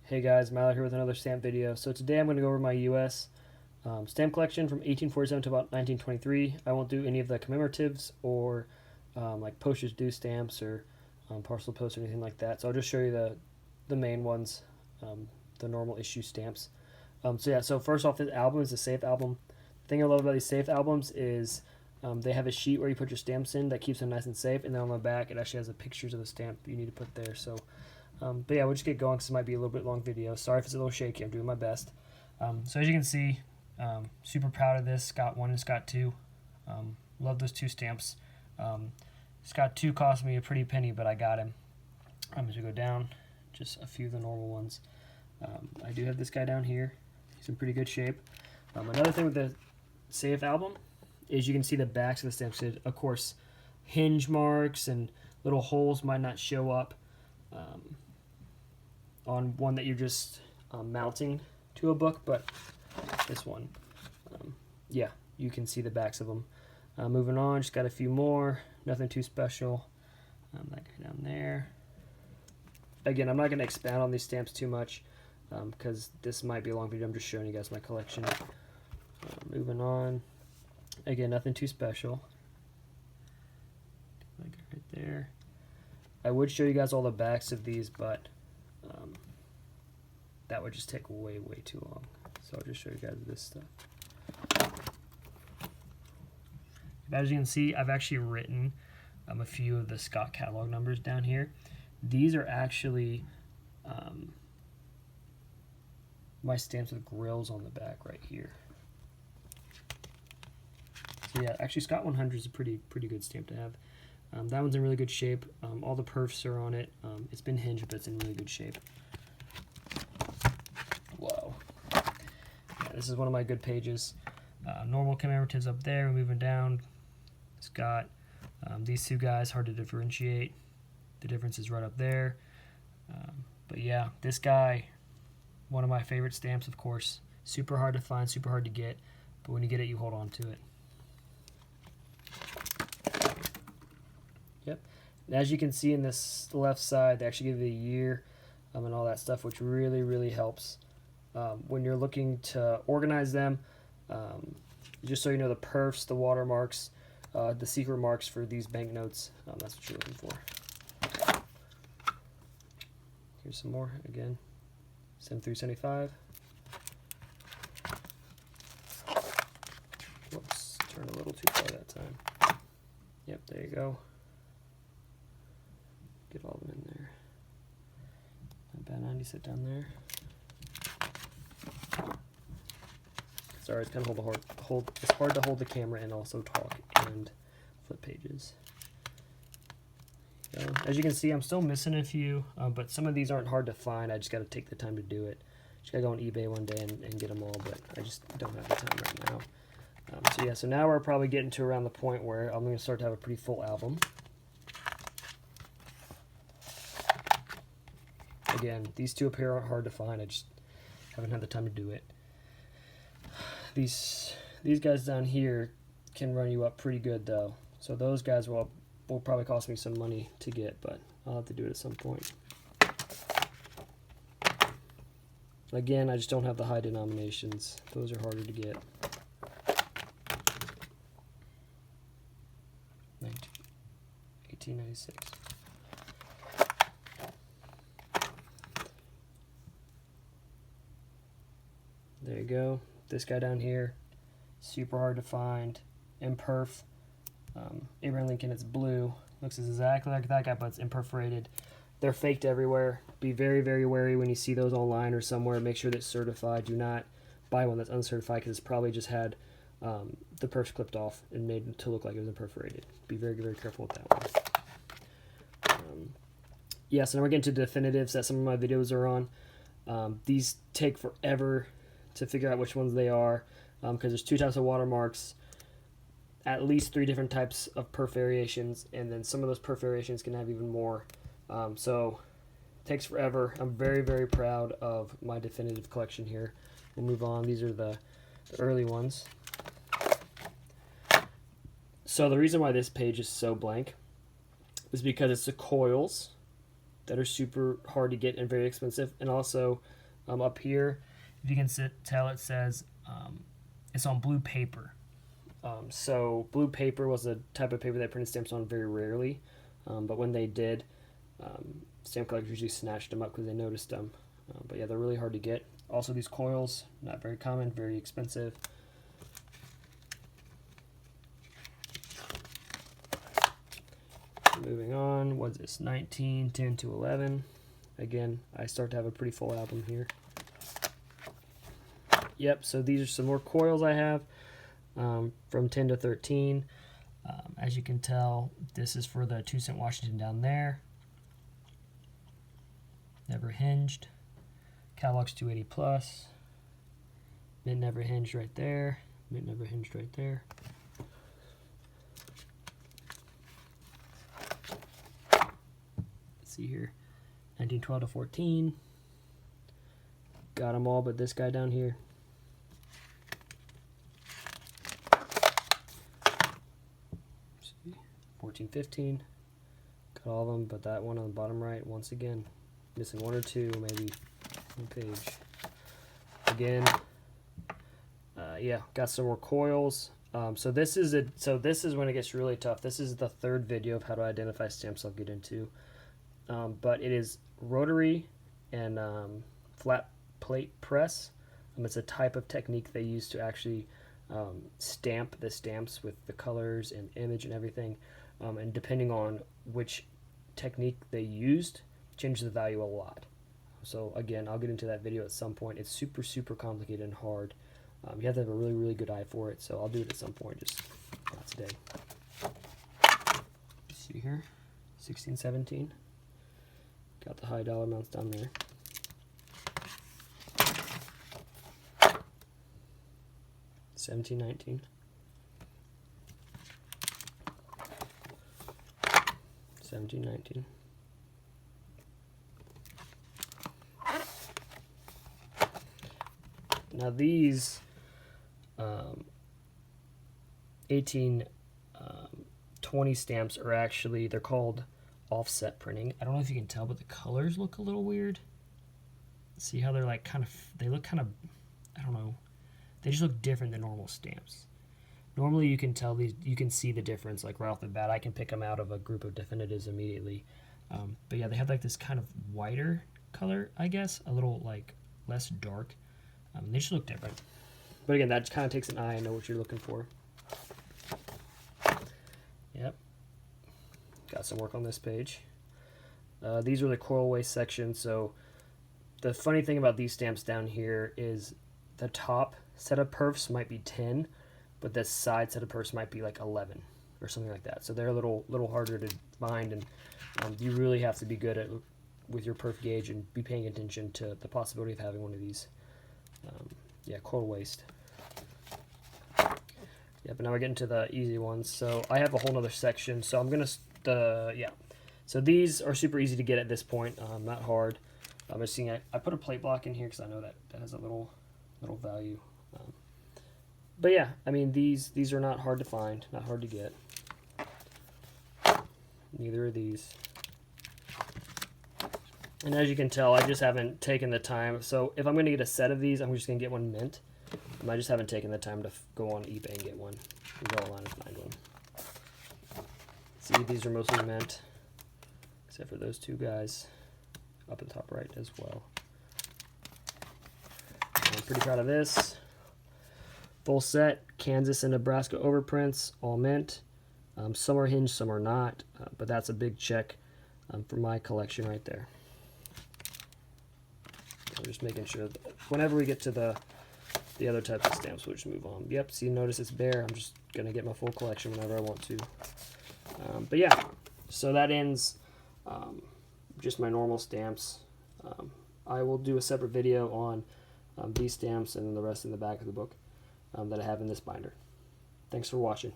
Hey guys, Mallory here with another stamp video. So today I'm going to go over my U.S. Stamp collection from 1847 to about 1923. I won't do any of the commemoratives or like postage due stamps or parcel post or anything like that. So I'll just show you the main ones, the normal issue stamps. So first off, this album is a safe album. The thing I love about these safe albums is they have a sheet where you put your stamps in that keeps them nice and safe, and then on the back it actually has the pictures of the stamp you need to put there. So but yeah, we'll just get going because it might be a little bit long video. Sorry if it's a little shaky. I'm doing my best. So as you can see, super proud of this. Scott 1 and Scott 2. Love those two stamps. Scott 2 cost me a pretty penny, but I got him. As we go down, just a few of the normal ones. I do have this guy down here. He's in pretty good shape. Another thing with the safe album is you can see the backs of the stamps. Of course, hinge marks and little holes might not show up on one that you're just mounting to a book, but this one, yeah, you can see the backs of them. Moving on, just got a few more, nothing too special. That guy down there. Again, I'm not going to expand on these stamps too much because this might be a long video. I'm just showing you guys my collection. Moving on, again, nothing too special. That guy right there. I would show you guys all the backs of these, but that would just take way too long. So I'll just show you guys this stuff. As you can see, I've actually written a few of the Scott catalog numbers down here. These are actually my stamps with grills on the back right here. So yeah, actually Scott 100 is a pretty good stamp to have. That one's in really good shape. All the perfs are on it. It's been hinged, but it's in really good shape. Whoa. Yeah, this is one of my good pages. Normal commemoratives up there. We're moving down. It's got these two guys, hard to differentiate. The difference is right up there. But yeah, this guy, one of my favorite stamps, of course. Super hard to find, super hard to get. But when you get it, you hold on to it. Yep. And as you can see in this left side, they actually give you the year and all that stuff, which really helps when you're looking to organize them. Just so you know, the perfs, the watermarks, the secret marks for these banknotes. That's what you're looking for. Here's some more again. 7375. Whoops, turned a little too far that time. Yep, there you go. Get all of them in there. Not bad, 90, sit down there. Sorry, it's kind of it's hard to hold the camera and also talk and flip pages. As you can see, I'm still missing a few, but some of these aren't hard to find. I just got to take the time to do it. Just got to go on eBay one day and get them all, but I just don't have the time right now. So yeah, so now we're probably getting to around the point where I'm going to start to have a pretty full album. Again, these two up here aren't hard to find. I just haven't had the time to do it. These guys down here can run you up pretty good though. So those guys will probably cost me some money to get, but I'll have to do it at some point. Again, I just don't have the high denominations. Those are harder to get. 1896. There you go. This guy down here, super hard to find. Imperf. Abraham Lincoln, it's blue. Looks exactly like that guy, but it's imperforated. They're faked everywhere. Be very wary when you see those online or somewhere. Make sure that it's certified. Do not buy one that's uncertified because it's probably just had the perfs clipped off and made it to look like it was imperforated. Be very careful with that one. Yeah, so now we're getting to definitives that some of my videos are on. These take forever to figure out which ones they are because there's two types of watermarks, at least 3 different types of perf variations, and then some of those perf variations can have even more. So it takes forever. I'm very proud of my definitive collection here. We'll move on. These are the early ones. So the reason why this page is so blank is because it's the coils that are super hard to get and very expensive. And also up here, if you can tell, it says it's on blue paper. So blue paper was a type of paper that printed stamps on very rarely, but when they did, stamp collectors usually snatched them up because they noticed them. But yeah, they're really hard to get. Also, these coils, not very common, very expensive. Moving on, what's this? 19, 10 to 11. Again, I start to have a pretty full album here. Yep, so these are some more coils I have from 10 to 13. As you can tell, this is for the 2-cent Washington down there. Never hinged. Catalog's 280 plus. Mint never hinged right there. Mint never hinged right there. Let's see here. 1912 to 14. Got them all but this guy down here. Let's see. 14, 15. Got all of them but that one on the bottom right, once again. Missing one or two, maybe one page. Again, yeah, got some more coils. So this is when it gets really tough. This is the third video of how to identify stamps I'll get into. But it is rotary and flat plate press. It's a type of technique they use to actually stamp the stamps with the colors and image and everything. And depending on which technique they used, changes the value a lot. So again, I'll get into that video at some point. It's super, super complicated and hard. You have to have a really, really good eye for it. So I'll do it at some point, just not today. Let's see here, 16, 17. Got the high dollar amounts down there. $17, $19. $17, $19. Now these 1820 stamps are actually, they're called offset printing. I don't know if you can tell, but the colors look a little weird. See how they're like they look kind of, I don't know, they just look different than normal stamps. Normally you can tell these, you can see the difference like right off the bat. I can pick them out of a group of definitives immediately. But yeah, they have like this kind of whiter color, I guess, a little like less dark. They just look different. But again, that just kind of takes an eye and know what you're looking for. Yep. Got some work on this page. These are the coil waste sections. So the funny thing about these stamps down here is the top set of perfs might be 10, but the side set of perfs might be like 11 or something like that. So they're a little harder to find, and you really have to be good at with your perf gauge and be paying attention to the possibility of having one of these. Yeah, coil waste. Yeah, but now we're getting to the easy ones. So I have a whole nother section. So I'm gonna yeah. So these are super easy to get at this point. Not hard. I'm just seeing I put a plate block in here because I know that has a little value. But yeah, I mean these are not hard to find, not hard to get. Neither are these. And as you can tell, I just haven't taken the time. So if I'm going to get a set of these, I'm just going to get one mint. And I just haven't taken the time to go on eBay and get one. And go online and find one. See, these are mostly mint, except for those two guys up in the top right as well. I'm pretty proud of this. Full set, Kansas and Nebraska overprints, all mint. Some are hinged, some are not, but that's a big check for my collection right there. I'm just making sure that whenever we get to the other types of stamps, we'll just move on. Yep, see, notice it's bare. I'm just going to get my full collection whenever I want to. But yeah, so that ends just my normal stamps. I will do a separate video on these stamps and then the rest in the back of the book that I have in this binder. Thanks for watching.